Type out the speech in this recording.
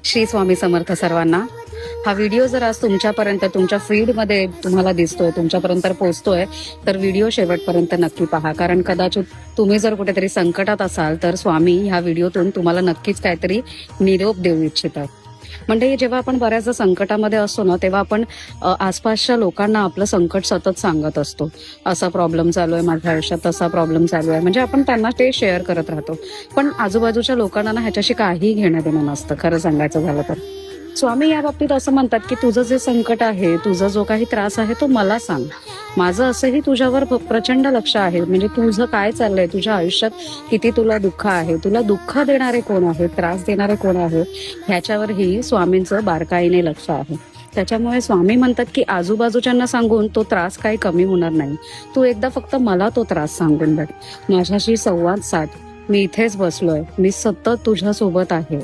श्री स्वामी समर्थ सर्वांना. हा व्हिडिओ जर आज तुमच्यापर्यंत तुमच्या फीडमध्ये तुम्हाला दिसतोय, तुमच्यापर्यंत पोहोचतोय, तर व्हिडिओ शेवटपर्यंत नक्की पहा. कारण कदाचित तुम्ही जर कुठेतरी संकटात असाल तर स्वामी ह्या व्हिडिओतून तुम्हाला नक्कीच काहीतरी निरोप देऊ इच्छितात. म्हणजे जेव्हा आपण बऱ्याचदा संकटामध्ये असतो ना, तेव्हा आपण आसपासच्या लोकांना आपलं संकट सतत सांगत असतो. असा प्रॉब्लेम चालू आहे माझ्या आयुष्यात, तसा प्रॉब्लेम चालू आहे, म्हणजे आपण त्यांना ते शेअर करत राहतो. पण आजूबाजूच्या लोकांना ना ह्याच्याशी काहीही घेणं देणं नसतं, खरं सांगायचं झालं तर. स्वामी या बाबतीत असं म्हणतात की तुझं जे संकट आहे, तुझा जो काही त्रास आहे तो मला सांग. माझं असंही तुझ्यावर प्रचंड लक्ष आहे. म्हणजे तुझं काय चाललंय, तुझ्या आयुष्यात किती तुला दुःख आहे, तुला दुःख देणारे कोण आहे, त्रास देणारे कोण आहे, ह्याच्यावरही स्वामींचं बारकाईने लक्ष आहे. त्याच्यामुळे स्वामी म्हणतात की आजूबाजूच्यांना सांगून तो त्रास काही कमी होणार नाही. तू एकदा फक्त मला तो त्रास सांगून बघ, माझ्याशी संवाद साध. मी इथेच बसलोय, मी सतत तुझ्या सोबत आहे.